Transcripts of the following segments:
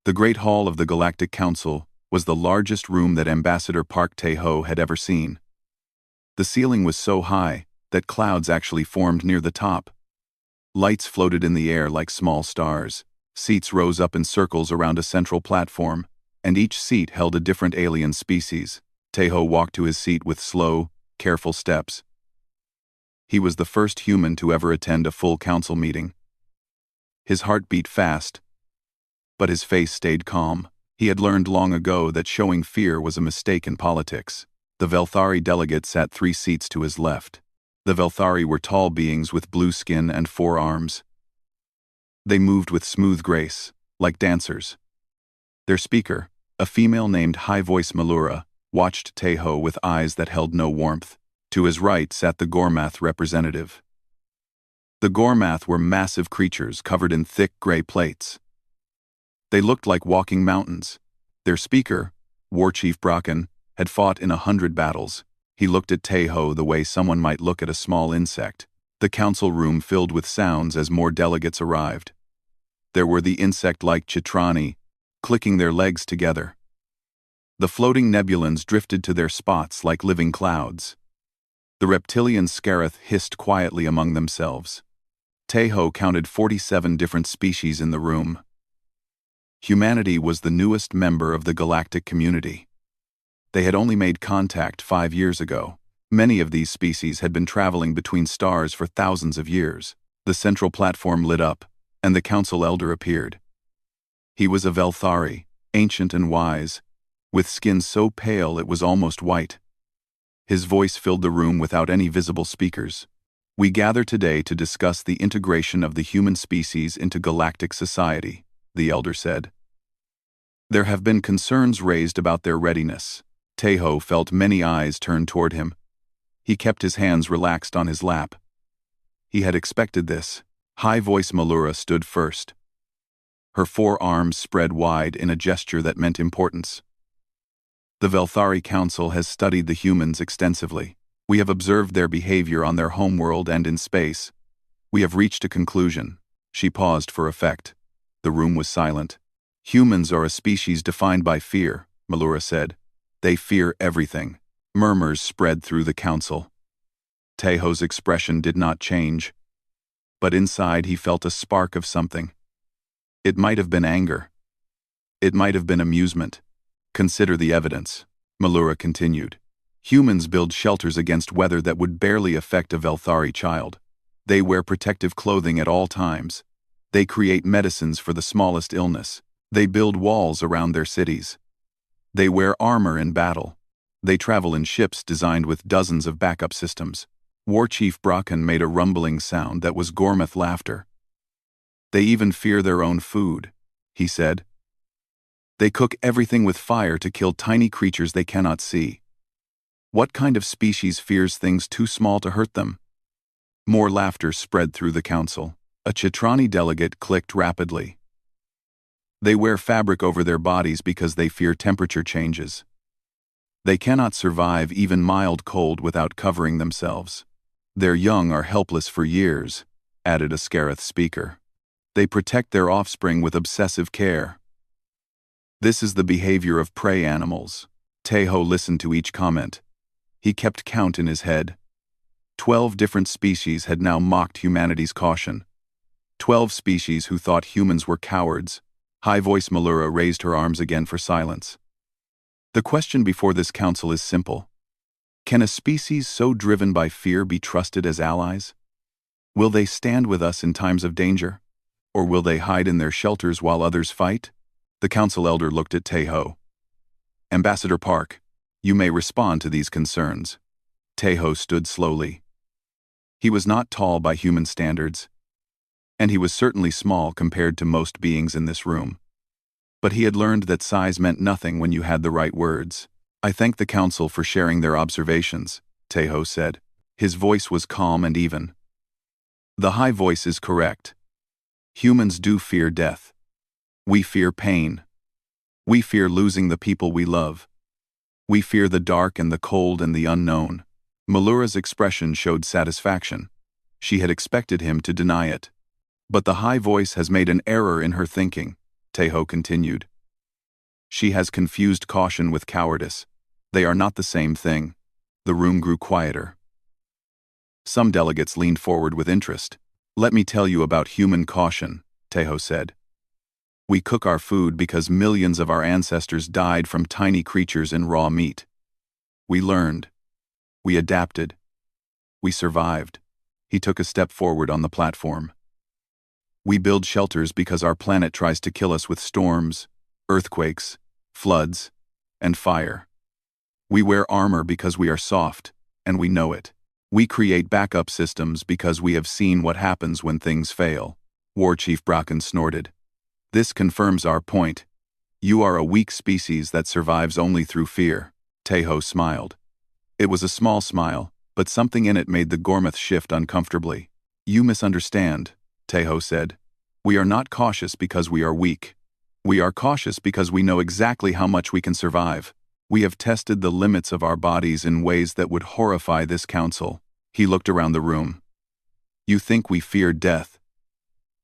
The Great Hall of the Galactic Council was the largest room that Ambassador Park Tae-ho had ever seen. The ceiling was so high that clouds actually formed near the top. Lights floated in the air like small stars. Seats rose up in circles around a central platform, and each seat held a different alien species. Tae-ho walked to his seat with slow, careful steps. He was the first human to ever attend a full council meeting. His heart beat fast, but his face stayed calm. He had learned long ago that showing fear was a mistake in politics. The Velthari delegate sat 3 seats to his left. The Velthari were tall beings with blue skin and 4 arms. They moved with smooth grace, like dancers. Their speaker, a female named High Voice Malura, watched Tae-ho with eyes that held no warmth. To his right sat the Gormath representative. The Gormath were massive creatures covered in thick gray plates. They looked like walking mountains. Their speaker, War Chief Bracken, had fought in 100 battles. He looked at Tae-ho the way someone might look at a small insect. The council room filled with sounds as more delegates arrived. There were the insect-like Chitrani, clicking their legs together. The floating nebulans drifted to their spots like living clouds. The reptilian Scarith hissed quietly among themselves. Tae-ho counted 47 different species in the room. Humanity was the newest member of the galactic community. They had only made contact 5 years ago. Many of these species had been traveling between stars for thousands of years. The central platform lit up, and the council elder appeared. He was a Velthari, ancient and wise, with skin so pale it was almost white. His voice filled the room without any visible speakers. "We gather today to discuss the integration of the human species into galactic society," the elder said. There have been concerns raised about their readiness. Tae-ho felt many eyes turned toward him. He kept his hands relaxed on his lap. He had expected this. High Voice Malura stood first. Her 4 arms spread wide in a gesture that meant importance. The Velthari Council has studied the humans extensively. We have observed their behavior on their homeworld and in space. We have reached a conclusion. She paused for effect. The room was silent. Humans are a species defined by fear, Malura said. They fear everything. Murmurs spread through the council. Tae-ho's expression did not change, but inside he felt a spark of something. It might have been anger. It might have been amusement. Consider the evidence, Malura continued. Humans build shelters against weather that would barely affect a Velthari child. They wear protective clothing at all times. They create medicines for the smallest illness. They build walls around their cities. They wear armor in battle. They travel in ships designed with dozens of backup systems. War Chief Bracken made a rumbling sound that was Gormath laughter. They even fear their own food, he said. They cook everything with fire to kill tiny creatures they cannot see. What kind of species fears things too small to hurt them? More laughter spread through the council. A Chitrani delegate clicked rapidly. They wear fabric over their bodies because they fear temperature changes. They cannot survive even mild cold without covering themselves. Their young are helpless for years, added a Scarith speaker. They protect their offspring with obsessive care. This is the behavior of prey animals. Tae-ho listened to each comment. He kept count in his head. 12 different species had now mocked humanity's caution. 12 species who thought humans were cowards. High Voice Malura raised her arms again for silence. The question before this council is simple. Can a species so driven by fear be trusted as allies? Will they stand with us in times of danger? Or will they hide in their shelters while others fight? The council elder looked at Tae-ho. Ambassador Park, you may respond to these concerns. Tae-ho stood slowly. He was not tall by human standards, and he was certainly small compared to most beings in this room. But he had learned that size meant nothing when you had the right words. I thank the council for sharing their observations, Tae-ho said. His voice was calm and even. The high voice is correct. Humans do fear death. We fear pain. We fear losing the people we love. We fear the dark and the cold and the unknown. Malura's expression showed satisfaction. She had expected him to deny it. But the high voice has made an error in her thinking, Tae-ho continued. She has confused caution with cowardice. They are not the same thing. The room grew quieter. Some delegates leaned forward with interest. Let me tell you about human caution, Teho said. We cook our food because millions of our ancestors died from tiny creatures in raw meat. We learned. We adapted. We survived. He took a step forward on the platform. We build shelters because our planet tries to kill us with storms, earthquakes, floods, and fire. We wear armor because we are soft, and we know it. We create backup systems because we have seen what happens when things fail. War Chief Bracken snorted. This confirms our point. You are a weak species that survives only through fear. Teho smiled. It was a small smile, but something in it made the Gormith shift uncomfortably. You misunderstand, Teho said. We are not cautious because we are weak. We are cautious because we know exactly how much we can survive. We have tested the limits of our bodies in ways that would horrify this council. He looked around the room. You think we fear death.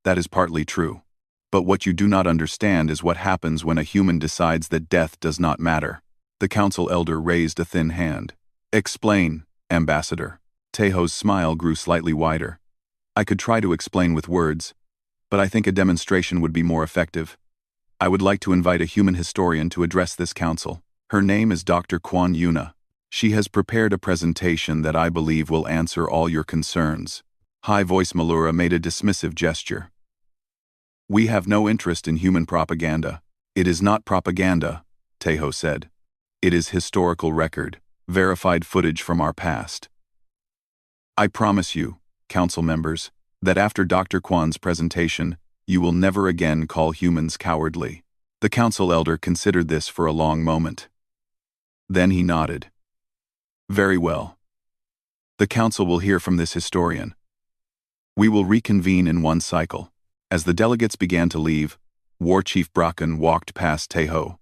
That is partly true. But what you do not understand is what happens when a human decides that death does not matter. The council elder raised a thin hand. Explain, Ambassador. Teho's smile grew slightly wider. I could try to explain with words, but I think a demonstration would be more effective. I would like to invite a human historian to address this council. Her name is Dr. Kwan Yuna. She has prepared a presentation that I believe will answer all your concerns. High-voice Malura made a dismissive gesture. We have no interest in human propaganda. It is not propaganda, Teho said. It is historical record, verified footage from our past. I promise you, council members, that after Dr. Kwan's presentation, you will never again call humans cowardly. The council elder considered this for a long moment. Then he nodded. Very well. The council will hear from this historian. We will reconvene in one cycle. As the delegates began to leave, War Chief Bracken walked past Teho.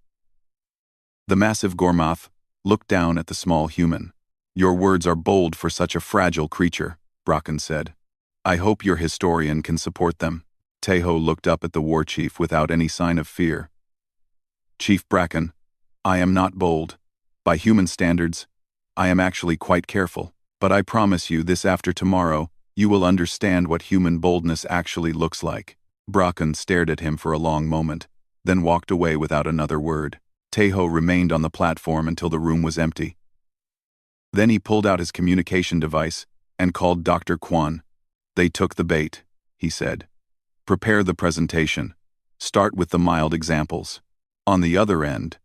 The massive Gormoth looked down at the small human. Your words are bold for such a fragile creature, Bracken said. I hope your historian can support them. Teho looked up at the war chief without any sign of fear. Chief Bracken, I am not bold. By human standards, I am actually quite careful, but I promise you this after tomorrow, you will understand what human boldness actually looks like. Bracken stared at him for a long moment, then walked away without another word. Teho remained on the platform until the room was empty. Then he pulled out his communication device and called Dr. Kwan. They took the bait, he said. Prepare the presentation. Start with the mild examples. On the other end,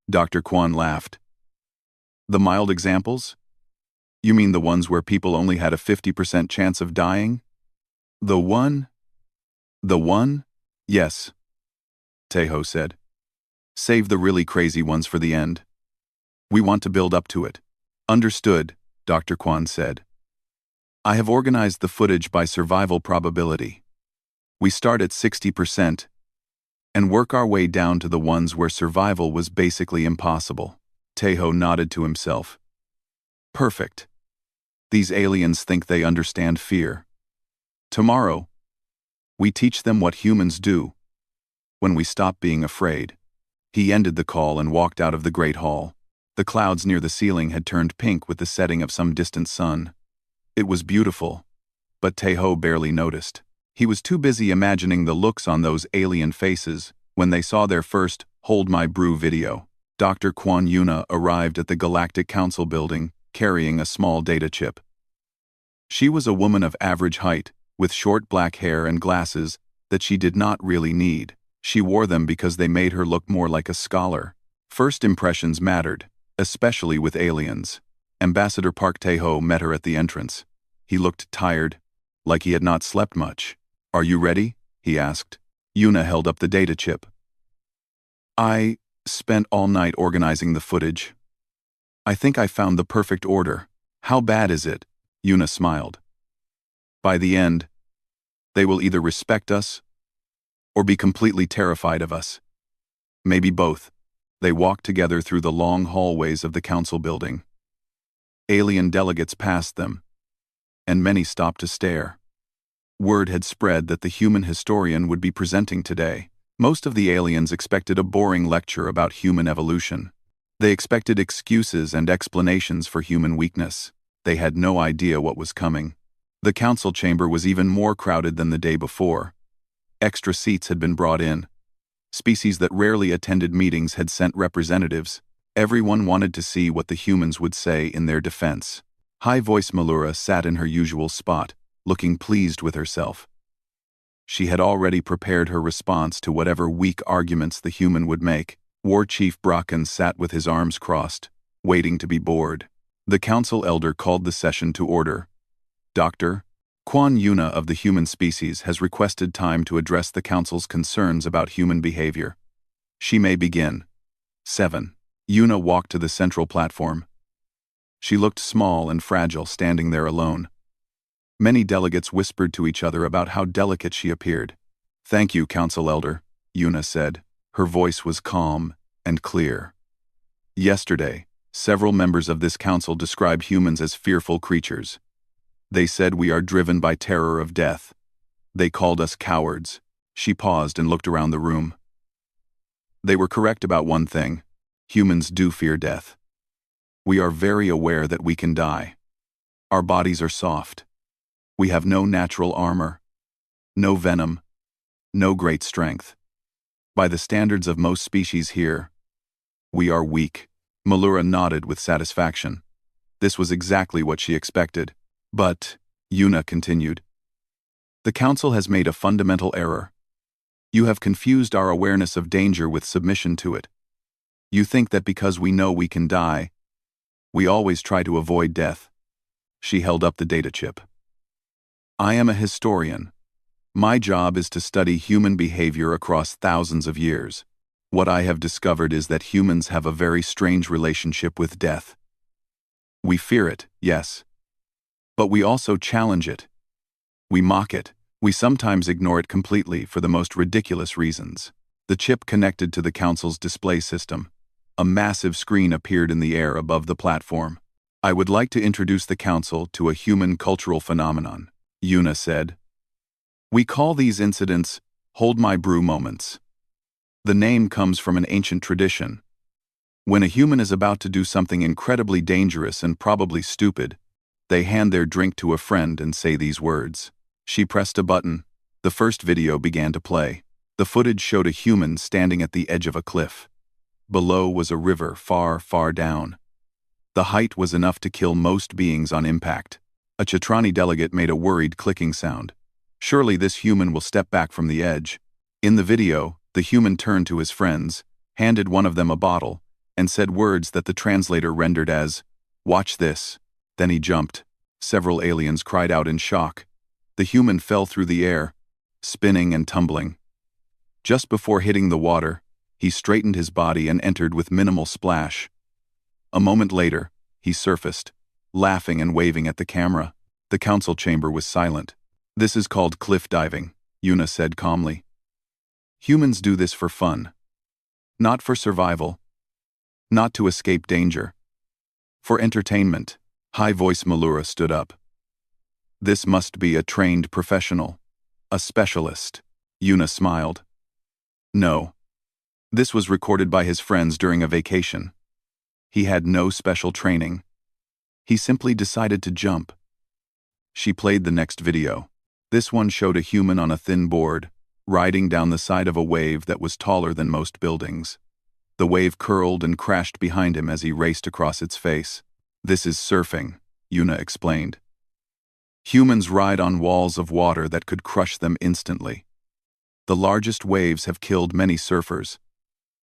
Dr. Kwan laughed. The mild examples? You mean the ones where people only had a 50% chance of dying? The one? The one? Yes, Teho said. Save the really crazy ones for the end. We want to build up to it. Understood, Dr. Kwan said. I have organized the footage by survival probability. We start at 60% and work our way down to the ones where survival was basically impossible. Teho nodded to himself. Perfect. These aliens think they understand fear. Tomorrow, we teach them what humans do when we stop being afraid. He ended the call and walked out of the great hall. The clouds near the ceiling had turned pink with the setting of some distant sun. It was beautiful, but Teho barely noticed. He was too busy imagining the looks on those alien faces when they saw their first Hold My Brew video. Dr. Kwan Yuna arrived at the Galactic Council building, carrying a small data chip. She was a woman of average height, with short black hair and glasses that she did not really need. She wore them because they made her look more like a scholar. First impressions mattered, especially with aliens. Ambassador Park Tae-ho met her at the entrance. He looked tired, like he had not slept much. Are you ready? He asked. Yuna held up the data chip. I spent all night organizing the footage. I think I found the perfect order. How bad is it? Yuna smiled. By the end, they will either respect us or be completely terrified of us. Maybe both. They walked together through the long hallways of the council building. Alien delegates passed them, and many stopped to stare. Word had spread that the human historian would be presenting today. Most of the aliens expected a boring lecture about human evolution. They expected excuses and explanations for human weakness. They had no idea what was coming. The council chamber was even more crowded than the day before. Extra seats had been brought in. Species that rarely attended meetings had sent representatives. Everyone wanted to see what the humans would say in their defense. High-voice Melura sat in her usual spot, looking pleased with herself. She had already prepared her response to whatever weak arguments the human would make. War Chief Bracken sat with his arms crossed, waiting to be bored. The council elder called the session to order. Dr. Quan Yuna of the human species has requested time to address the council's concerns about human behavior. She may begin. 7. Yuna walked to the central platform. She looked small and fragile standing there alone. Many delegates whispered to each other about how delicate she appeared. "Thank you, Council Elder," Yuna said. Her voice was calm and clear. Yesterday, several members of this council described humans as fearful creatures. They said we are driven by terror of death. They called us cowards. She paused and looked around the room. They were correct about one thing. Humans do fear death. We are very aware that we can die. Our bodies are soft. We have no natural armor, no venom, no great strength. By the standards of most species here, we are weak. Melura nodded with satisfaction. This was exactly what she expected. But, Yuna continued, the council has made a fundamental error. You have confused our awareness of danger with submission to it. You think that because we know we can die, we always try to avoid death. She held up the data chip. I am a historian. My job is to study human behavior across thousands of years. What I have discovered is that humans have a very strange relationship with death. We fear it, yes. But we also challenge it. We mock it. We sometimes ignore it completely for the most ridiculous reasons. The chip connected to the council's display system. A massive screen appeared in the air above the platform. I would like to introduce the council to a human cultural phenomenon, Yuna said. We call these incidents Hold My Brew moments. The name comes from an ancient tradition. When a human is about to do something incredibly dangerous and probably stupid, they hand their drink to a friend and say these words. She pressed a button. The first video began to play. The footage showed a human standing at the edge of a cliff. Below was a river far, far down. The height was enough to kill most beings on impact. A Chatrani delegate made a worried clicking sound. Surely this human will step back from the edge. In the video, the human turned to his friends, handed one of them a bottle, and said words that the translator rendered as, "Watch this." Then he jumped. Several aliens cried out in shock. The human fell through the air, spinning and tumbling. Just before hitting the water, he straightened his body and entered with minimal splash. A moment later, he surfaced, laughing and waving at the camera. The council chamber was silent. This is called cliff diving, Yuna said calmly. Humans do this for fun. Not for survival. Not to escape danger. For entertainment. High-voice Melura stood up. This must be a trained professional. A specialist. Yuna smiled. No. This was recorded by his friends during a vacation. He had no special training. He simply decided to jump. She played the next video. This one showed a human on a thin board, riding down the side of a wave that was taller than most buildings. The wave curled and crashed behind him as he raced across its face. This is surfing, Yuna explained. Humans ride on walls of water that could crush them instantly. The largest waves have killed many surfers.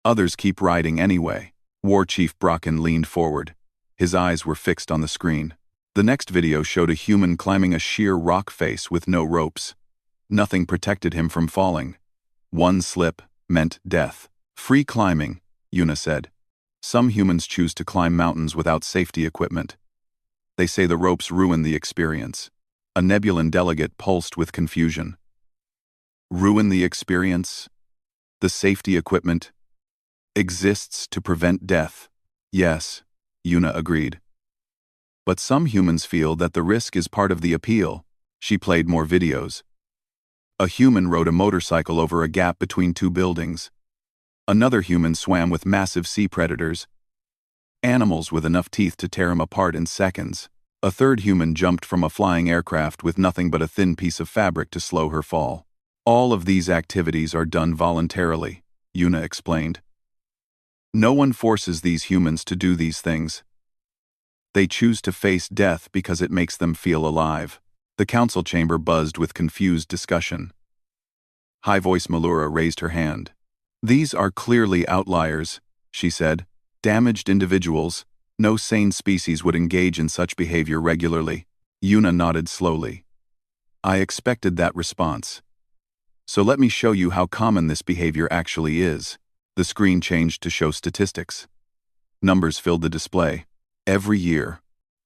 Others keep riding anyway. War Chief Bracken leaned forward. His eyes were fixed on the screen. The next video showed a human climbing a sheer rock face with no ropes. Nothing protected him from falling. One slip meant death. Free climbing, Yuna said. Some humans choose to climb mountains without safety equipment. They say the ropes ruin the experience. A Nebulan delegate pulsed with confusion. Ruin the experience? The safety equipment exists to prevent death. Yes, Yuna agreed. But some humans feel that the risk is part of the appeal. She played more videos. A human rode a motorcycle over a gap between two buildings. Another human swam with massive sea predators, animals with enough teeth to tear him apart in seconds. A third human jumped from a flying aircraft with nothing but a thin piece of fabric to slow her fall. All of these activities are done voluntarily, Yuna explained. No one forces these humans to do these things. They choose to face death because it makes them feel alive. The council chamber buzzed with confused discussion. High-voice Malura raised her hand. These are clearly outliers, she said. Damaged individuals. No sane species would engage in such behavior regularly. Yuna nodded slowly. I expected that response. So let me show you how common this behavior actually is. The screen changed to show statistics. Numbers filled the display. Every year,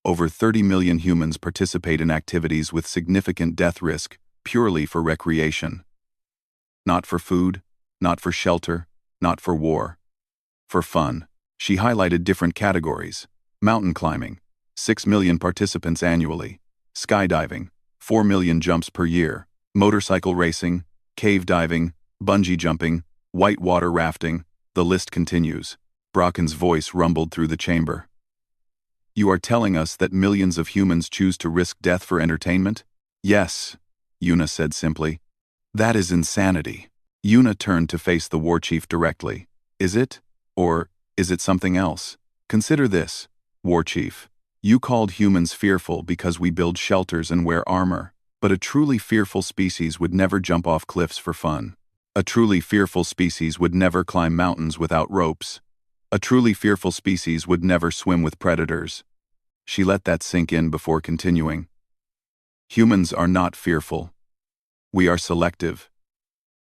over 30 million humans participate in activities with significant death risk, purely for recreation. Not for food, not for shelter, not for war. For fun. She highlighted different categories. Mountain climbing, 6 million participants annually. Skydiving, 4 million jumps per year. Motorcycle racing, cave diving, bungee jumping, whitewater rafting, the list continues. Brocken's voice rumbled through the chamber. You are telling us that millions of humans choose to risk death for entertainment? Yes, Yuna said simply. That is insanity. Yuna turned to face the war chief directly. Is it? Or is it something else? Consider this, war chief. You called humans fearful because we build shelters and wear armor, but a truly fearful species would never jump off cliffs for fun. A truly fearful species would never climb mountains without ropes. A truly fearful species would never swim with predators. She let that sink in before continuing. Humans are not fearful. We are selective.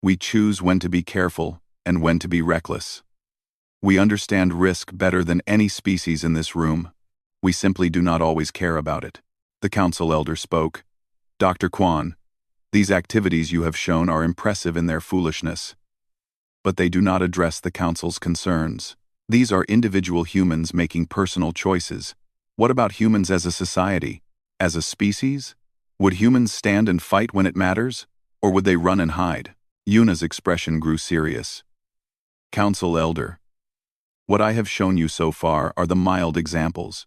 We choose when to be careful and when to be reckless. We understand risk better than any species in this room. We simply do not always care about it. The council elder spoke. Dr. Kwan, these activities you have shown are impressive in their foolishness. But they do not address the council's concerns. These are individual humans making personal choices. What about humans as a society? As a species? Would humans stand and fight when it matters? Or would they run and hide? Yuna's expression grew serious. Council Elder, what I have shown you so far are the mild examples.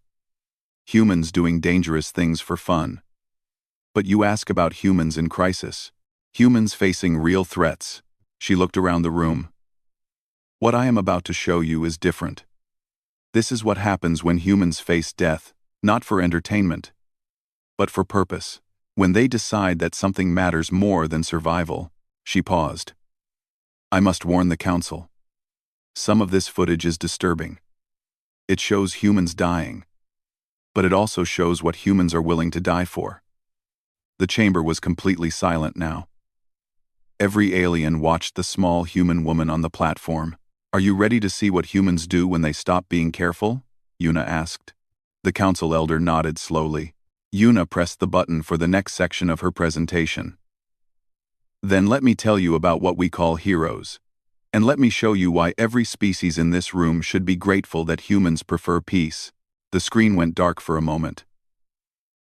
Humans doing dangerous things for fun. But you ask about humans in crisis. Humans facing real threats. She looked around the room. What I am about to show you is different. This is what happens when humans face death, not for entertainment, but for purpose. When they decide that something matters more than survival. She paused. I must warn the council. Some of this footage is disturbing. It shows humans dying, but it also shows what humans are willing to die for. The chamber was completely silent now. Every alien watched the small human woman on the platform. Are you ready to see what humans do when they stop being careful? Yuna asked. The council elder nodded slowly. Yuna pressed the button for the next section of her presentation. Then let me tell you about what we call heroes. And let me show you why every species in this room should be grateful that humans prefer peace. The screen went dark for a moment.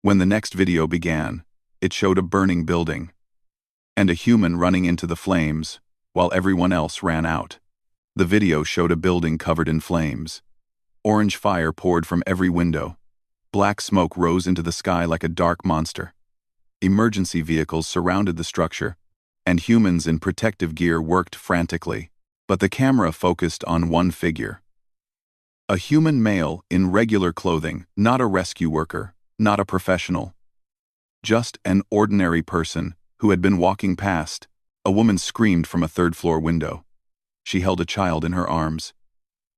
When the next video began, it showed a burning building and a human running into the flames while everyone else ran out. The video showed a building covered in flames. Orange fire poured from every window. Black smoke rose into the sky like a dark monster. Emergency vehicles surrounded the structure, and humans in protective gear worked frantically. But the camera focused on one figure. A human male in regular clothing, not a rescue worker, not a professional. Just an ordinary person who had been walking past. A woman screamed from a third-floor window. She held a child in her arms.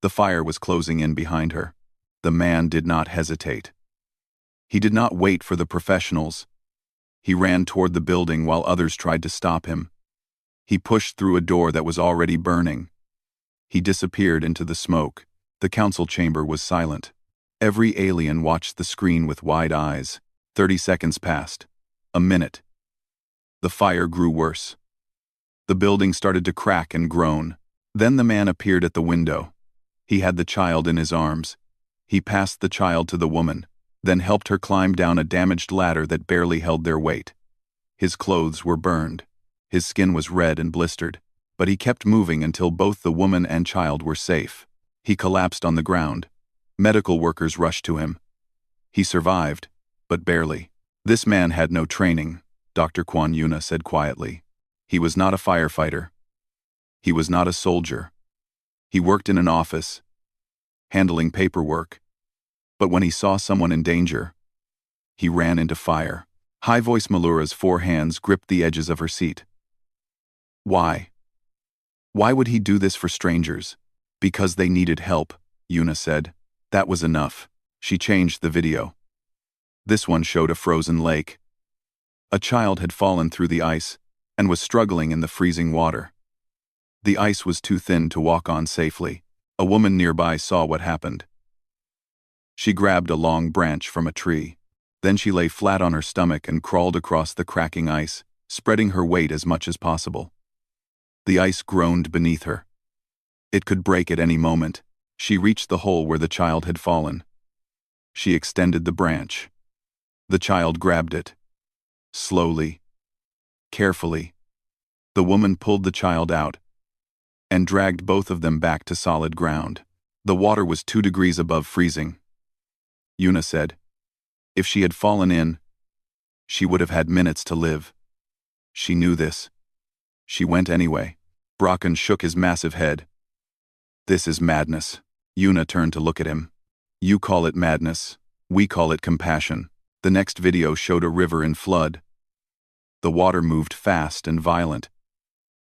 The fire was closing in behind her. The man did not hesitate. He did not wait for the professionals. He ran toward the building while others tried to stop him. He pushed through a door that was already burning. He disappeared into the smoke. The council chamber was silent. Every alien watched the screen with wide eyes. 30 seconds passed. A minute. The fire grew worse. The building started to crack and groan. Then the man appeared at the window. He had the child in his arms. He passed the child to the woman, then helped her climb down a damaged ladder that barely held their weight. His clothes were burned. His skin was red and blistered, but he kept moving until both the woman and child were safe. He collapsed on the ground. Medical workers rushed to him. He survived, but barely. This man had no training, Dr. Kwan Yuna said quietly. He was not a firefighter. He was not a soldier. He worked in an office, handling paperwork. But when he saw someone in danger, he ran into fire. High-voice Malura's 4 hands gripped the edges of her seat. Why? Why would he do this for strangers? Because they needed help, Yuna said. That was enough. She changed the video. This one showed a frozen lake. A child had fallen through the ice and was struggling in the freezing water. The ice was too thin to walk on safely. A woman nearby saw what happened. She grabbed a long branch from a tree. Then she lay flat on her stomach and crawled across the cracking ice, spreading her weight as much as possible. The ice groaned beneath her. It could break at any moment. She reached the hole where the child had fallen. She extended the branch. The child grabbed it. Slowly, carefully, the woman pulled the child out and dragged both of them back to solid ground. The water was 2 degrees above freezing. Yuna said, if she had fallen in, she would have had minutes to live. She knew this. She went anyway. Bracken shook his massive head. This is madness. Yuna turned to look at him. You call it madness. We call it compassion. The next video showed a river in flood. The water moved fast and violent,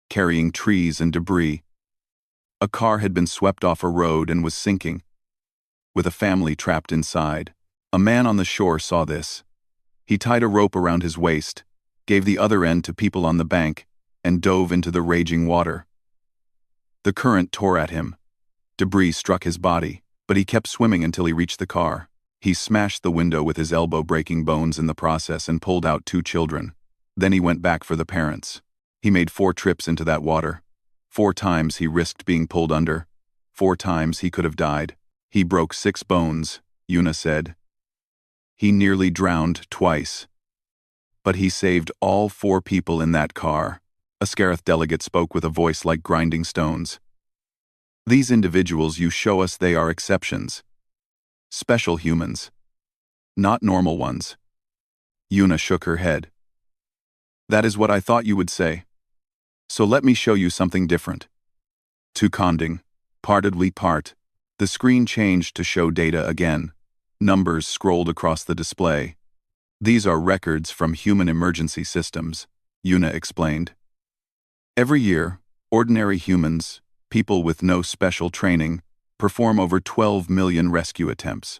carrying trees and debris. A car had been swept off a road and was sinking, with a family trapped inside. A man on the shore saw this. He tied a rope around his waist, gave the other end to people on the bank, and dove into the raging water. The current tore at him. Debris struck his body, but he kept swimming until he reached the car. He smashed the window with his elbow, breaking bones in the process, and pulled out 2 children. Then he went back for the parents. He made 4 trips into that water. 4 times he risked being pulled under. 4 times he could have died. He broke 6 bones, Yuna said. He nearly drowned twice. But he saved all 4 people in that car. A Scarith delegate spoke with a voice like grinding stones. These individuals you show us, they are exceptions. Special humans. Not normal ones. Yuna shook her head. That is what I thought you would say. So let me show you something different. To Konding, partedly part. The screen changed to show data again. Numbers scrolled across the display. These are records from human emergency systems, Yuna explained. Every year, ordinary humans, people with no special training, perform over 12 million rescue attempts.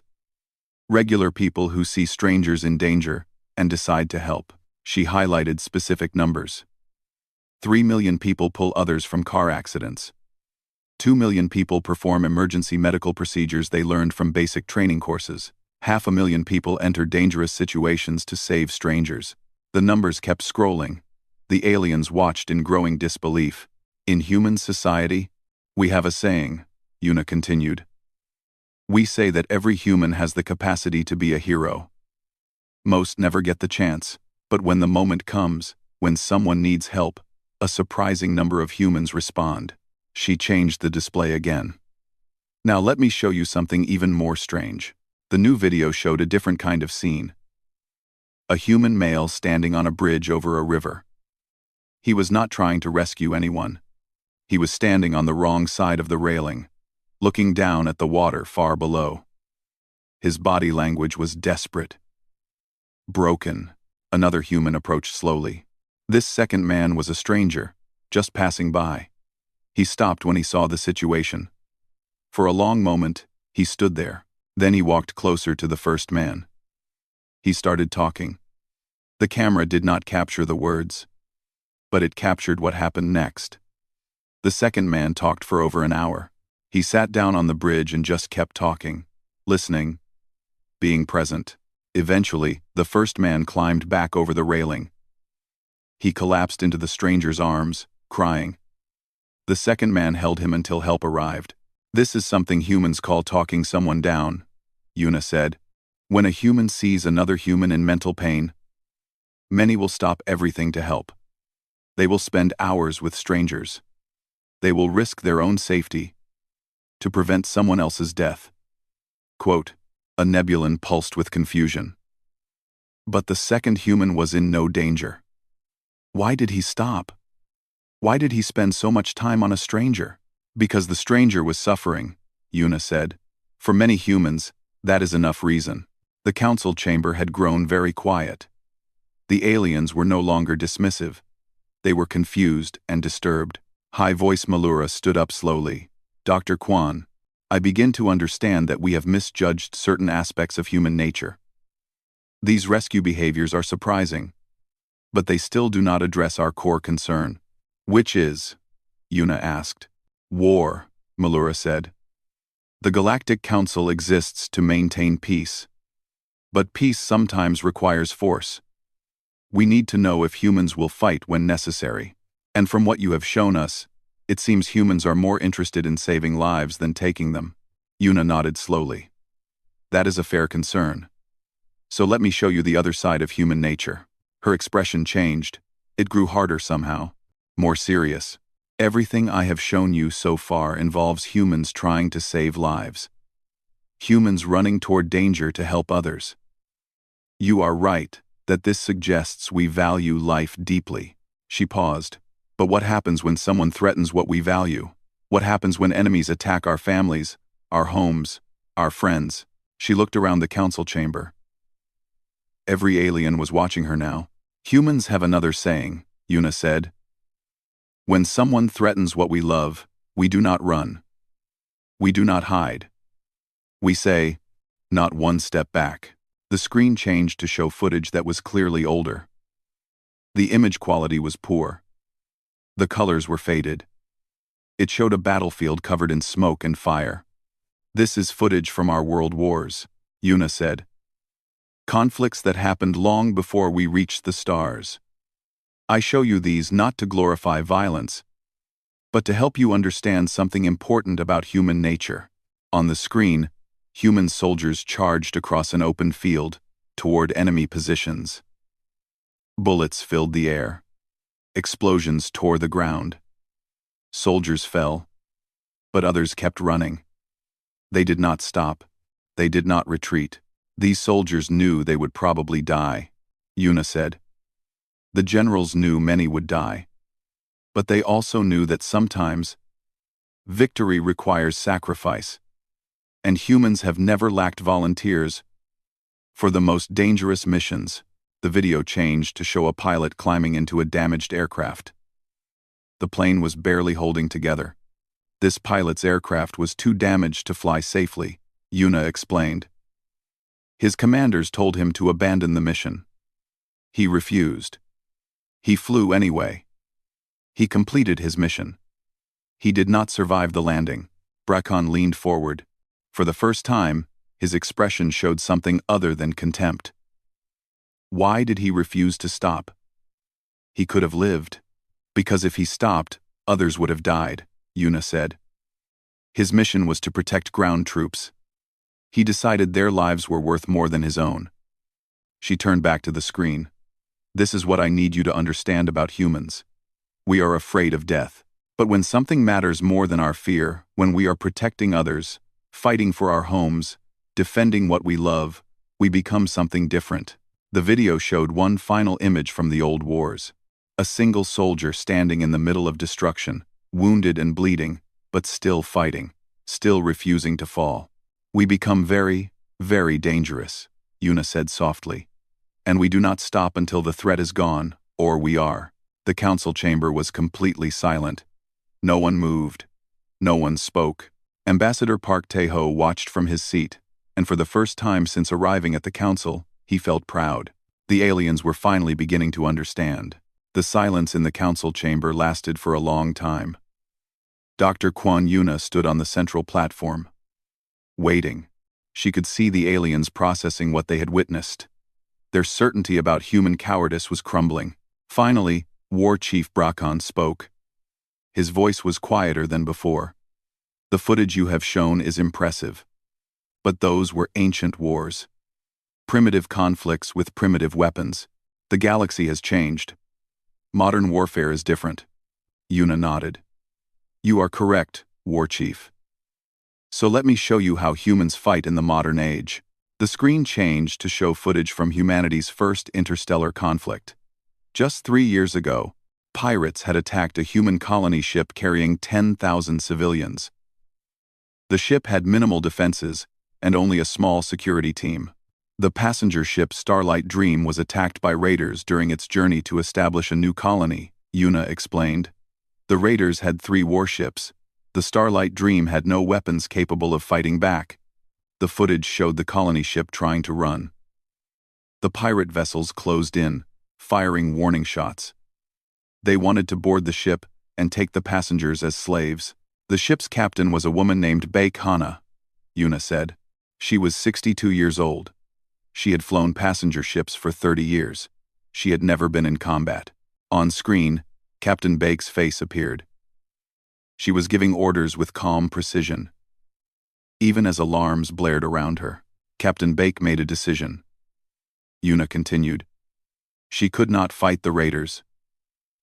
Regular people who see strangers in danger and decide to help. She highlighted specific numbers. 3 million people pull others from car accidents. 2 million people perform emergency medical procedures they learned from basic training courses. 500,000 people enter dangerous situations to save strangers. The numbers kept scrolling. The aliens watched in growing disbelief. In human society, we have a saying, Yuna continued. We say that every human has the capacity to be a hero. Most never get the chance, but when the moment comes, when someone needs help, a surprising number of humans respond. She changed the display again. Now let me show you something even more strange. The new video showed a different kind of scene. A human male standing on a bridge over a river. He was not trying to rescue anyone. He was standing on the wrong side of the railing, looking down at the water far below. His body language was desperate. Broken. Another human approached slowly. This second man was a stranger, just passing by. He stopped when he saw the situation. For a long moment, he stood there. Then he walked closer to the first man. He started talking. The camera did not capture the words, but it captured what happened next. The second man talked for over an hour. He sat down on the bridge and just kept talking, listening, being present. Eventually, the first man climbed back over the railing. He collapsed into the stranger's arms, crying. The second man held him until help arrived. This is something humans call talking someone down, Yuna said. When a human sees another human in mental pain, many will stop everything to help. They will spend hours with strangers. They will risk their own safety to prevent someone else's death. Quote, a Nebulan pulsed with confusion. But the second human was in no danger. Why did he stop? Why did he spend so much time on a stranger? Because the stranger was suffering, Yuna said. For many humans, that is enough reason. The council chamber had grown very quiet. The aliens were no longer dismissive. They were confused and disturbed. High-voice Malura stood up slowly. Dr. Kwan, I begin to understand that we have misjudged certain aspects of human nature. These rescue behaviors are surprising, but they still do not address our core concern. Which is? Yuna asked. War, Malura said. The Galactic Council exists to maintain peace. But peace sometimes requires force. We need to know if humans will fight when necessary. And from what you have shown us, it seems humans are more interested in saving lives than taking them. Yuna nodded slowly. That is a fair concern. So let me show you the other side of human nature. Her expression changed. It grew harder somehow, more serious. Everything I have shown you so far involves humans trying to save lives. Humans running toward danger to help others. You are right that this suggests we value life deeply. She paused. But what happens when someone threatens what we value? What happens when enemies attack our families, our homes, our friends? She looked around the council chamber. Every alien was watching her now. Humans have another saying, Yuna said. When someone threatens what we love, we do not run. We do not hide. We say, not one step back. The screen changed to show footage that was clearly older. The image quality was poor. The colors were faded. It showed a battlefield covered in smoke and fire. This is footage from our world wars, Yuna said. Conflicts that happened long before we reached the stars. I show you these not to glorify violence, but to help you understand something important about human nature. On the screen, human soldiers charged across an open field toward enemy positions. Bullets filled the air. Explosions tore the ground. Soldiers fell, but others kept running. They did not stop. They did not retreat. These soldiers knew they would probably die, Yuna said. The generals knew many would die. But they also knew that sometimes victory requires sacrifice. And humans have never lacked volunteers for the most dangerous missions. The video changed to show a pilot climbing into a damaged aircraft. The plane was barely holding together. This pilot's aircraft was too damaged to fly safely, Yuna explained. His commanders told him to abandon the mission. He refused. He flew anyway. He completed his mission. He did not survive the landing. Brakon leaned forward. For the first time, his expression showed something other than contempt. Why did he refuse to stop? He could have lived. Because if he stopped, others would have died, Yuna said. His mission was to protect ground troops. He decided their lives were worth more than his own. She turned back to the screen. This is what I need you to understand about humans. We are afraid of death. But when something matters more than our fear, when we are protecting others, fighting for our homes, defending what we love, we become something different. The video showed one final image from the old wars. A single soldier standing in the middle of destruction, wounded and bleeding, but still fighting, still refusing to fall. We become very, very dangerous, Yuna said softly. And we do not stop until the threat is gone, or we are. The council chamber was completely silent. No one moved. No one spoke. Ambassador Park Tae-ho watched from his seat, and for the first time since arriving at the council, he felt proud. The aliens were finally beginning to understand. The silence in the council chamber lasted for a long time. Dr. Kwon Yuna stood on the central platform. Waiting. She could see the aliens processing what they had witnessed. Their certainty about human cowardice was crumbling. Finally, War Chief Brakon spoke. His voice was quieter than before. The footage you have shown is impressive. But those were ancient wars. Primitive conflicts with primitive weapons. The galaxy has changed. Modern warfare is different. Yuna nodded. You are correct, War Chief. So let me show you how humans fight in the modern age. The screen changed to show footage from humanity's first interstellar conflict. Just 3 years ago, pirates had attacked a human colony ship carrying 10,000 civilians. The ship had minimal defenses and only a small security team. The passenger ship Starlight Dream was attacked by raiders during its journey to establish a new colony, Yuna explained. The raiders had 3 warships. The Starlight Dream had no weapons capable of fighting back. The footage showed the colony ship trying to run. The pirate vessels closed in, firing warning shots. They wanted to board the ship and take the passengers as slaves. The ship's captain was a woman named Baek Hana, Yuna said. She was 62 years old. She had flown passenger ships for 30 years. She had never been in combat. On screen, Captain Baek's face appeared. She was giving orders with calm precision. Even as alarms blared around her, Captain Baek made a decision. Yuna continued. She could not fight the raiders.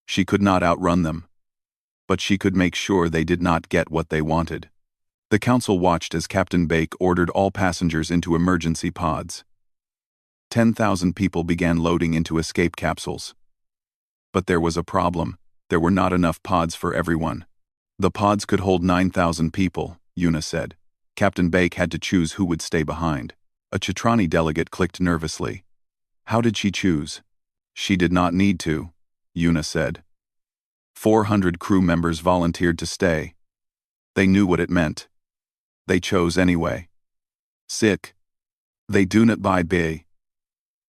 She could not outrun them. But she could make sure they did not get what they wanted. The council watched as Captain Baek ordered all passengers into emergency pods. 10,000 people began loading into escape capsules. But there was a problem. There were not enough pods for everyone. The pods could hold 9,000 people, Yuna said. Captain Baek had to choose who would stay behind. A Chitrani delegate clicked nervously. How did she choose? She did not need to, Yuna said. 400 crew members volunteered to stay. They knew what it meant. They chose anyway. Sick. They do not buy bay.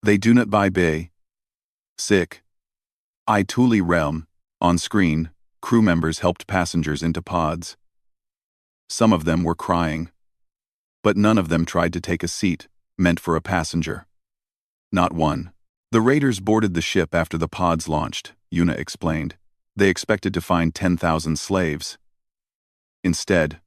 They do not buy bay. Sick. HFY Realm. On screen, crew members helped passengers into pods. Some of them were crying. But none of them tried to take a seat, meant for a passenger. Not one. The raiders boarded the ship after the pods launched, Yuna explained. They expected to find 10,000 slaves. Instead,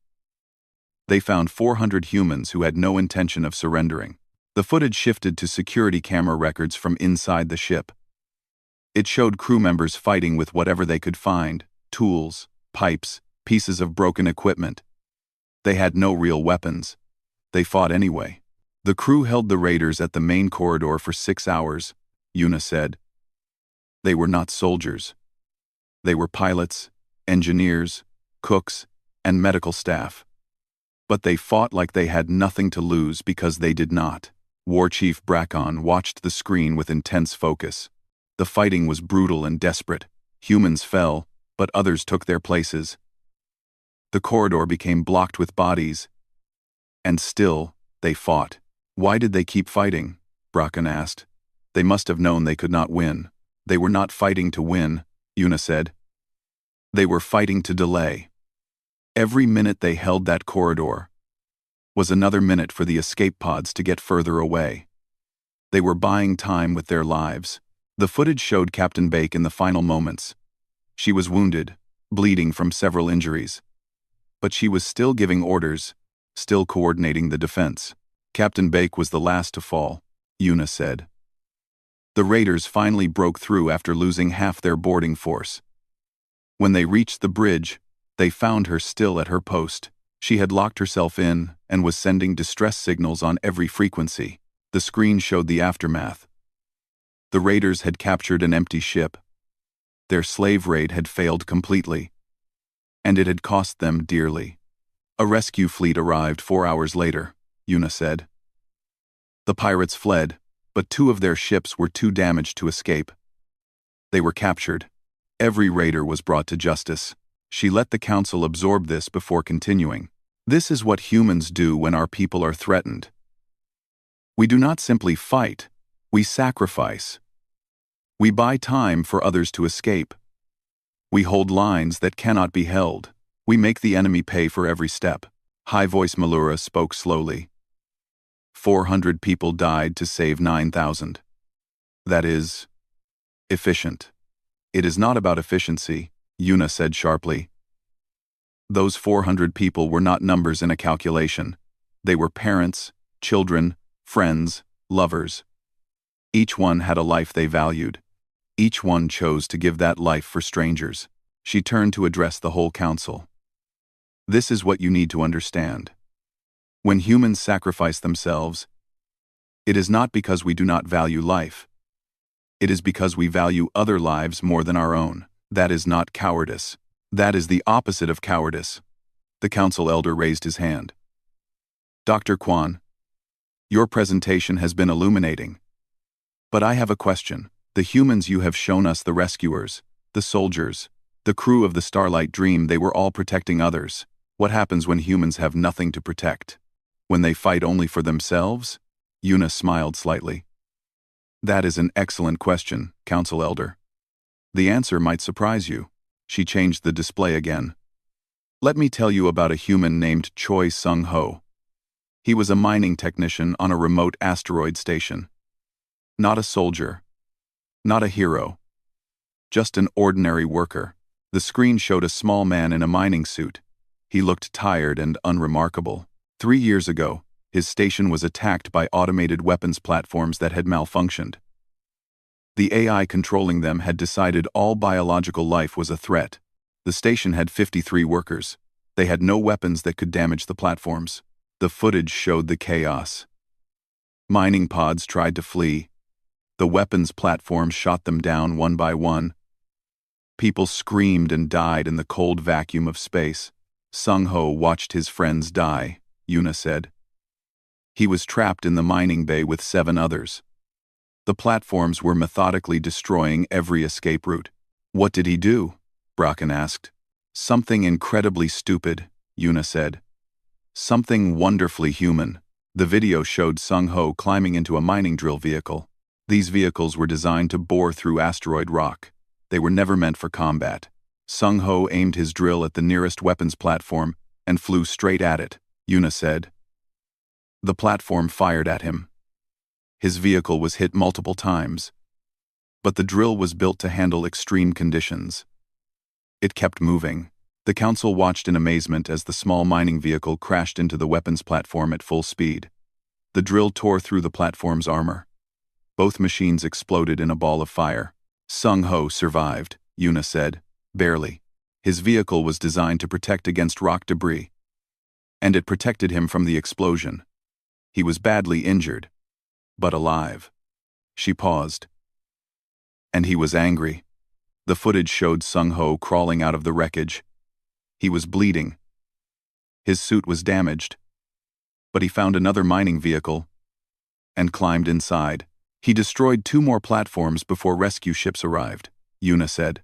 they found 400 humans who had no intention of surrendering. The footage shifted to security camera records from inside the ship. It showed crew members fighting with whatever they could find: tools, pipes, pieces of broken equipment. They had no real weapons. They fought anyway. The crew held the raiders at the main corridor for 6 hours, Yuna said. They were not soldiers. They were pilots, engineers, cooks, and medical staff. But they fought like they had nothing to lose because they did not. War Chief Brackon watched the screen with intense focus. The fighting was brutal and desperate. Humans fell, but others took their places. The corridor became blocked with bodies. And still, they fought. Why did they keep fighting? Brackon asked. They must have known they could not win. They were not fighting to win, Yuna said. They were fighting to delay. Every minute they held that corridor was another minute for the escape pods to get further away. They were buying time with their lives. The footage showed Captain Baek in the final moments. She was wounded, bleeding from several injuries. But she was still giving orders, still coordinating the defense. Captain Baek was the last to fall, Yuna said. The raiders finally broke through after losing half their boarding force. When they reached the bridge, they found her still at her post. She had locked herself in and was sending distress signals on every frequency. The screen showed the aftermath. The raiders had captured an empty ship. Their slave raid had failed completely. And it had cost them dearly. A rescue fleet arrived 4 hours later, Yuna said. The pirates fled, but 2 of their ships were too damaged to escape. They were captured. Every raider was brought to justice. She let the council absorb this before continuing. This is what humans do when our people are threatened. We do not simply fight, we sacrifice. We buy time for others to escape. We hold lines that cannot be held. We make the enemy pay for every step. High-voice Malura spoke slowly. 400 people died to save 9,000. That is efficient. It is not about efficiency, Yuna said sharply. Those 400 people were not numbers in a calculation. They were parents, children, friends, lovers. Each one had a life they valued. Each one chose to give that life for strangers. She turned to address the whole council. This is what you need to understand. When humans sacrifice themselves, it is not because we do not value life. It is because we value other lives more than our own. That is not cowardice. That is the opposite of cowardice. The council elder raised his hand. Dr. Kwan, your presentation has been illuminating. But I have a question. The humans you have shown us, the rescuers, the soldiers, the crew of the Starlight Dream, they were all protecting others. What happens when humans have nothing to protect? When they fight only for themselves? Yuna smiled slightly. That is an excellent question, Council Elder. The answer might surprise you. She changed the display again. Let me tell you about a human named Choi Sung-ho. He was a mining technician on a remote asteroid station. Not a soldier. Not a hero. Just an ordinary worker. The screen showed a small man in a mining suit. He looked tired and unremarkable. 3 years ago, his station was attacked by automated weapons platforms that had malfunctioned. The AI controlling them had decided all biological life was a threat. The station had 53 workers. They had no weapons that could damage the platforms. The footage showed the chaos. Mining pods tried to flee. The weapons platforms shot them down one by one. People screamed and died in the cold vacuum of space. Sung-ho watched his friends die, Yuna said. He was trapped in the mining bay with 7 others. The platforms were methodically destroying every escape route. What did he do? Bracken asked. Something incredibly stupid, Yuna said. Something wonderfully human. The video showed Sung-ho climbing into a mining drill vehicle. These vehicles were designed to bore through asteroid rock. They were never meant for combat. Sung-ho aimed his drill at the nearest weapons platform and flew straight at it, Yuna said. The platform fired at him. His vehicle was hit multiple times. But the drill was built to handle extreme conditions. It kept moving. The council watched in amazement as the small mining vehicle crashed into the weapons platform at full speed. The drill tore through the platform's armor. Both machines exploded in a ball of fire. Sung-ho survived, Yuna said, barely. His vehicle was designed to protect against rock debris. And it protected him from the explosion. He was badly injured, but alive. She paused. And he was angry. The footage showed Sung-ho crawling out of the wreckage. He was bleeding. His suit was damaged. But he found another mining vehicle and climbed inside. He destroyed 2 more platforms before rescue ships arrived, Yuna said.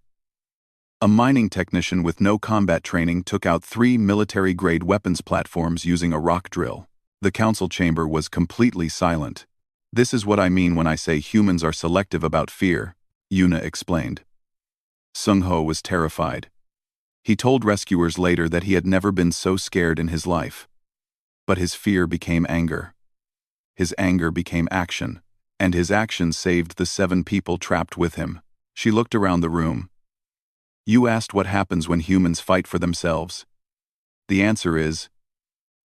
A mining technician with no combat training took out 3 military-grade weapons platforms using a rock drill. The council chamber was completely silent. This is what I mean when I say humans are selective about fear, Yuna explained. Sung-ho was terrified. He told rescuers later that he had never been so scared in his life. But his fear became anger. His anger became action. And his action saved the 7 people trapped with him. She looked around the room. You asked what happens when humans fight for themselves. The answer is,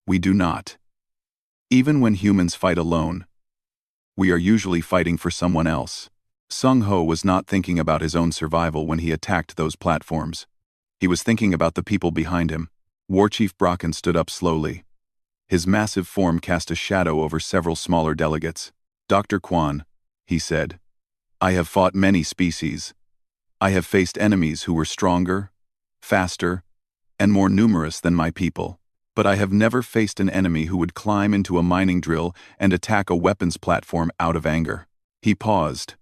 we do not. Even when humans fight alone, we are usually fighting for someone else. Sung-ho was not thinking about his own survival when he attacked those platforms. He was thinking about the people behind him. War Chief Bracken stood up slowly. His massive form cast a shadow over several smaller delegates. Dr. Kwan, he said, I have fought many species. I have faced enemies who were stronger, faster, and more numerous than my people. But I have never faced an enemy who would climb into a mining drill and attack a weapons platform out of anger. He paused.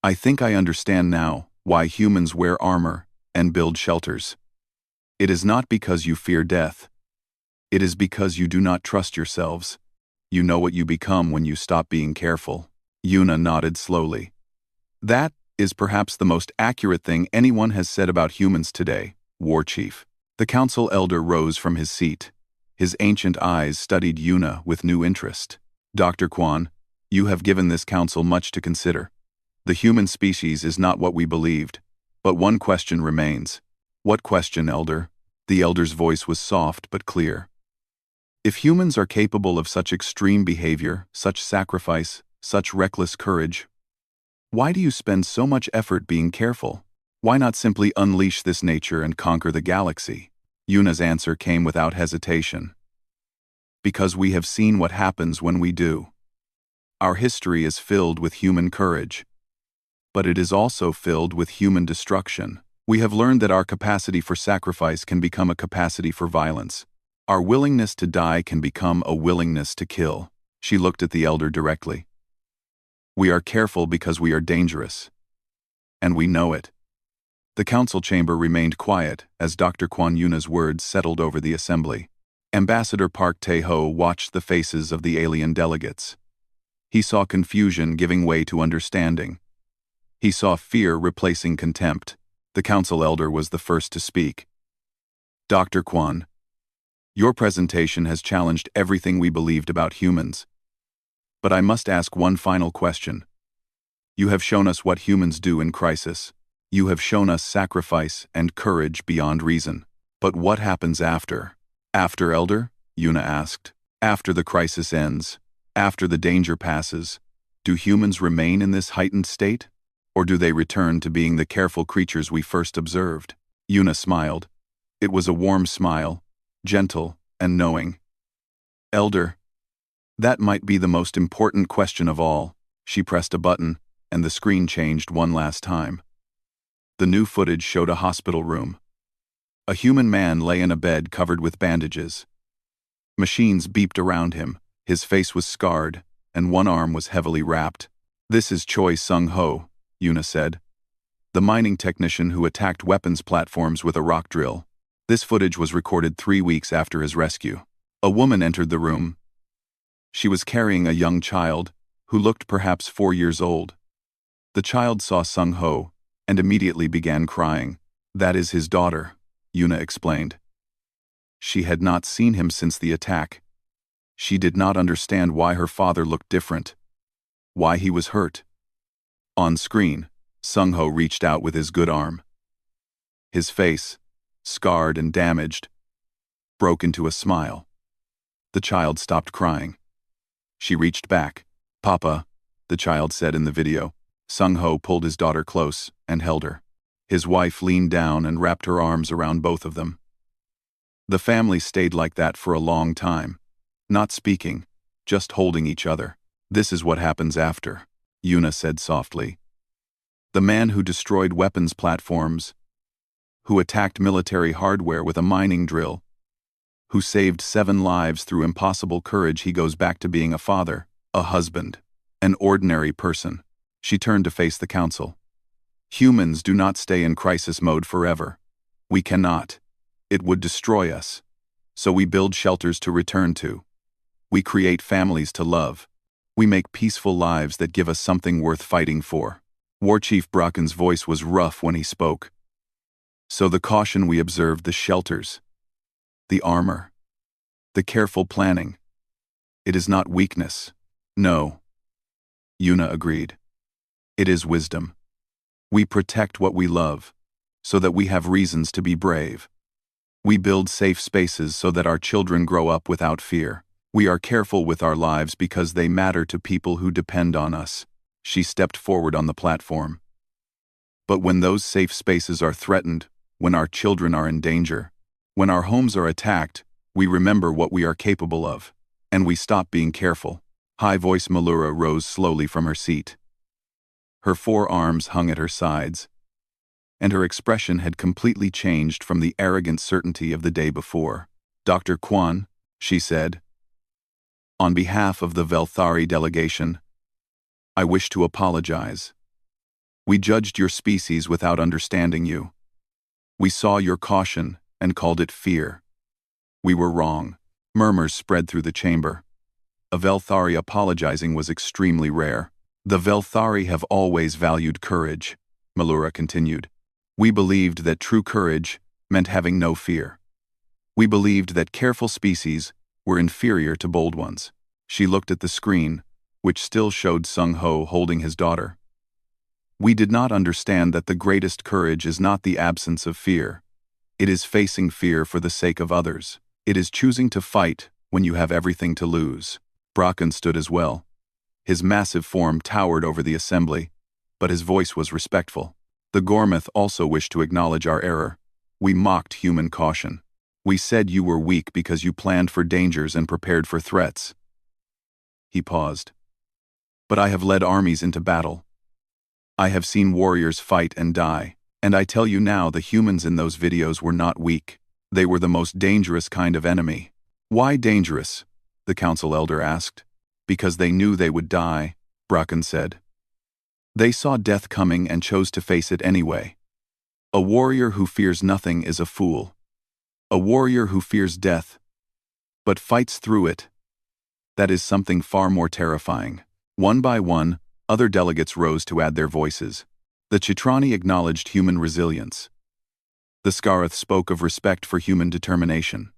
I think I understand now why humans wear armor and build shelters. It is not because you fear death. It is because you do not trust yourselves. You know what you become when you stop being careful. Yuna nodded slowly. That is perhaps the most accurate thing anyone has said about humans today, War Chief. The council elder rose from his seat. His ancient eyes studied Yuna with new interest. Dr. Kwan, you have given this council much to consider. The human species is not what we believed. But one question remains. What question, Elder? The elder's voice was soft but clear. If humans are capable of such extreme behavior, such sacrifice, such reckless courage, Why do you spend so much effort being careful? Why not simply unleash this nature and conquer the galaxy? Yuna's answer came without hesitation. Because we have seen what happens when we do. Our history is filled with human courage. But it is also filled with human destruction. We have learned that our capacity for sacrifice can become a capacity for violence. Our willingness to die can become a willingness to kill. She looked at the elder directly. We are careful because we are dangerous. And we know it. The council chamber remained quiet as Dr. Quan Yuna's words settled over the assembly. Ambassador Park Tae-ho watched the faces of the alien delegates. He saw confusion giving way to understanding. He saw fear replacing contempt. The council elder was the first to speak. Dr. Quan, your presentation has challenged everything we believed about humans. But I must ask one final question. You have shown us what humans do in crisis. You have shown us sacrifice and courage beyond reason. But what happens after? After, Elder? Yuna asked. After the crisis ends, after the danger passes, do humans remain in this heightened state? Or do they return to being the careful creatures we first observed? Yuna smiled. It was a warm smile, gentle and knowing. Elder, that might be the most important question of all. She pressed a button, and the screen changed one last time. The new footage showed a hospital room. A human man lay in a bed covered with bandages. Machines beeped around him, his face was scarred, and one arm was heavily wrapped. This is Choi Sung-ho, Yuna said. The mining technician who attacked weapons platforms with a rock drill. This footage was recorded 3 weeks after his rescue. A woman entered the room. She was carrying a young child, who looked perhaps 4 years old. The child saw Sung-ho, and immediately began crying. That is his daughter, Yuna explained. She had not seen him since the attack. She did not understand why her father looked different, why he was hurt. On screen, Sung-ho reached out with his good arm. His face, scarred and damaged, broke into a smile. The child stopped crying. She reached back. Papa, the child said in the video. Sung-ho pulled his daughter close and held her. His wife leaned down and wrapped her arms around both of them. The family stayed like that for a long time, not speaking, just holding each other. This is what happens after, Yuna said softly. The man who destroyed weapons platforms, who attacked military hardware with a mining drill, who saved 7 lives through impossible courage, he goes back to being a father, a husband, an ordinary person. She turned to face the council. Humans do not stay in crisis mode forever. We cannot. It would destroy us. So we build shelters to return to. We create families to love. We make peaceful lives that give us something worth fighting for. War Chief Bracken's voice was rough when he spoke. So the caution we observed, the shelters, the armor, the careful planning. It is not weakness. No. Yuna agreed. It is wisdom. We protect what we love, so that we have reasons to be brave. We build safe spaces so that our children grow up without fear. We are careful with our lives because they matter to people who depend on us. She stepped forward on the platform. But when those safe spaces are threatened, when our children are in danger, when our homes are attacked, we remember what we are capable of, and we stop being careful. High-voice Malura rose slowly from her seat. Her 4 arms hung at her sides, and her expression had completely changed from the arrogant certainty of the day before. Dr. Quan, she said, on behalf of the Velthari delegation, I wish to apologize. We judged your species without understanding you. We saw your caution and called it fear. We were wrong. Murmurs spread through the chamber. A Velthari apologizing was extremely rare. The Velthari have always valued courage, Malura continued. We believed that true courage meant having no fear. We believed that careful species were inferior to bold ones. She looked at the screen, which still showed Sung-ho holding his daughter. We did not understand that the greatest courage is not the absence of fear. It is facing fear for the sake of others. It is choosing to fight when you have everything to lose. Bracken stood as well. His massive form towered over the assembly. but his voice was respectful. The Gormith also wished to acknowledge our error. We mocked human caution. We said you were weak because you planned for dangers and prepared for threats. He paused. But I have led armies into battle. I have seen warriors fight and die, and I tell you now the humans in those videos were not weak. They were the most dangerous kind of enemy. Why dangerous? The council elder asked. Because they knew they would die, Bracken said. They saw death coming and chose to face it anyway. A warrior who fears nothing is a fool. A warrior who fears death, but fights through it, that is something far more terrifying. One by one, other delegates rose to add their voices. The Chitrani acknowledged human resilience. The Scarith spoke of respect for human determination.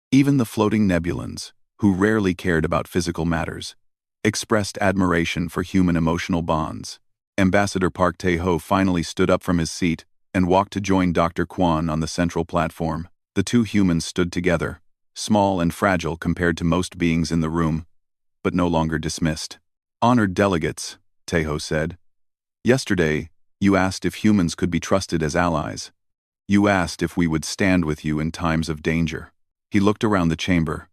Even the floating Nebulans, who rarely cared about physical matters, expressed admiration for human emotional bonds. Ambassador Park Tae-ho finally stood up from his seat and walked to join Dr. Kwan on the central platform. The two humans stood together, small and fragile compared to most beings in the room, but no longer dismissed. Honored delegates, Tae-ho said. Yesterday, you asked if humans could be trusted as allies. You asked if we would stand with you in times of danger. He looked around the chamber.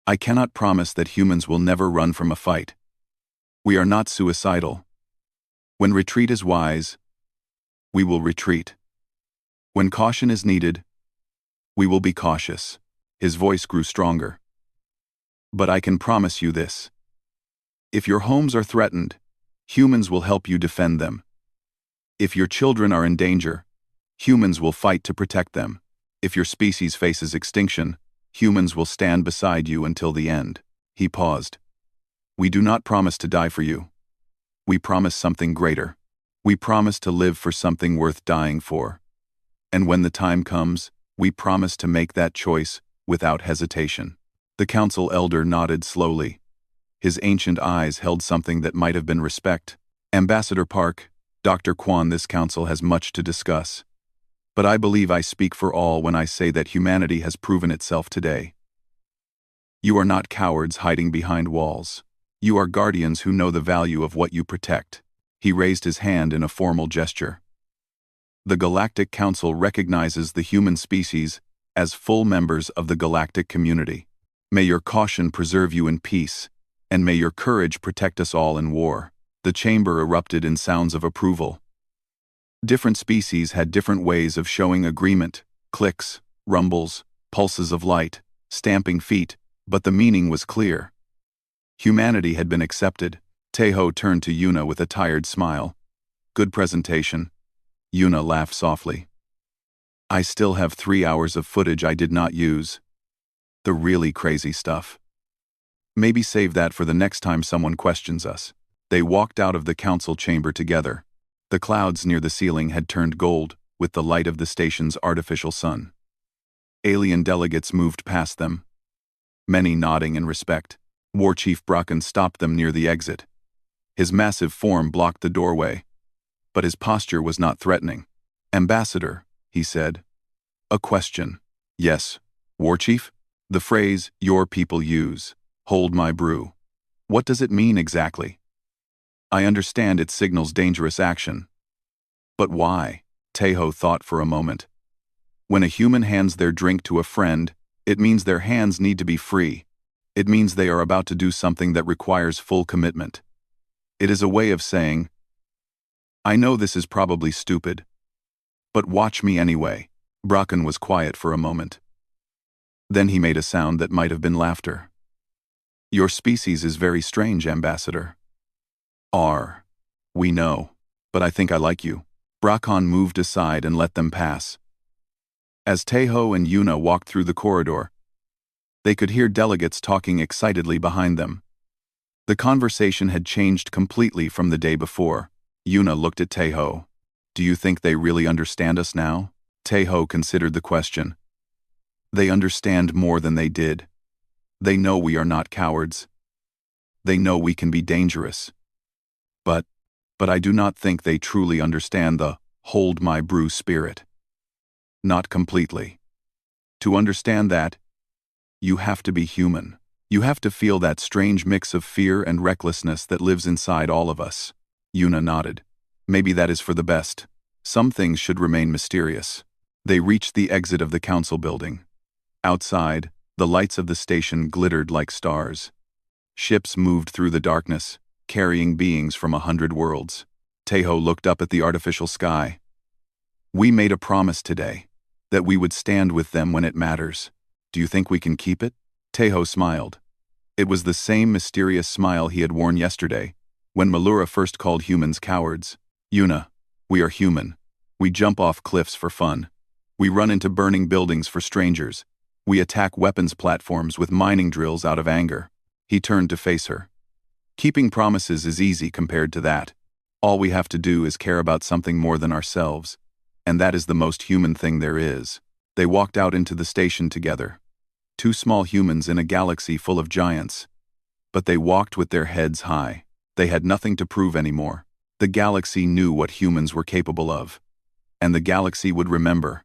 I cannot promise that humans will never run from a fight. We are not suicidal. When retreat is wise, we will retreat. When caution is needed, we will be cautious. His voice grew stronger. But I can promise you this. If your homes are threatened, humans will help you defend them. If your children are in danger, humans will fight to protect them. If your species faces extinction, humans will stand beside you until the end. He paused. We do not promise to die for you. We promise something greater. We promise to live for something worth dying for. And when the time comes, we promise to make that choice without hesitation. The council elder nodded slowly. His ancient eyes held something that might have been respect. Ambassador Park, Dr. Kwan, this council has much to discuss. But I believe I speak for all when I say that humanity has proven itself today. You are not cowards hiding behind walls. You are guardians who know the value of what you protect. He raised his hand in a formal gesture. The Galactic Council recognizes the human species as full members of the galactic community. May your caution preserve you in peace, and may your courage protect us all in war. The chamber erupted in sounds of approval. Different species had different ways of showing agreement, clicks, rumbles, pulses of light, stamping feet, but the meaning was clear. Humanity had been accepted. Tae-ho turned to Yuna with a tired smile. Good presentation. Yuna laughed softly. I still have 3 hours of footage I did not use. The really crazy stuff. Maybe save that for the next time someone questions us. They walked out of the council chamber together. The clouds near the ceiling had turned gold with the light of the station's artificial sun. Alien delegates moved past them, many nodding in respect. War Chief Bracken stopped them near the exit. His massive form blocked the doorway, but his posture was not threatening. Ambassador, he said. A question. Yes, War Chief? The phrase your people use, hold my brew. What does it mean exactly? I understand it signals dangerous action. But why? Tae-ho thought for a moment. When a human hands their drink to a friend, it means their hands need to be free. It means they are about to do something that requires full commitment. It is a way of saying, I know this is probably stupid, but watch me anyway. Bracken was quiet for a moment. Then he made a sound that might have been laughter. Your species is very strange, Ambassador. We know, but I think I like you. Bracken moved aside and let them pass. As Tae-ho and Yuna walked through the corridor, they could hear delegates talking excitedly behind them. The conversation had changed completely from the day before. Yuna looked at Tae-ho. Do you think they really understand us now? Tae-ho considered the question. They understand more than they did. They know we are not cowards. They know we can be dangerous. But I do not think they truly understand the hold my brew spirit. Not completely. To understand that, you have to be human. You have to feel that strange mix of fear and recklessness that lives inside all of us. Yuna nodded. Maybe that is for the best. Some things should remain mysterious. They reached the exit of the council building. Outside, the lights of the station glittered like stars. Ships moved through the darkness, carrying beings from 100 worlds. Tejo looked up at the artificial sky. We made a promise today, that we would stand with them when it matters. Do you think we can keep it? Tejo smiled. It was the same mysterious smile he had worn yesterday, when Malura first called humans cowards. Yuna, we are human. We jump off cliffs for fun. We run into burning buildings for strangers. We attack weapons platforms with mining drills out of anger. He turned to face her. Keeping promises is easy compared to that. All we have to do is care about something more than ourselves. And that is the most human thing there is. They walked out into the station together. Two small humans in a galaxy full of giants. But they walked with their heads high. They had nothing to prove anymore. The galaxy knew what humans were capable of. And the galaxy would remember.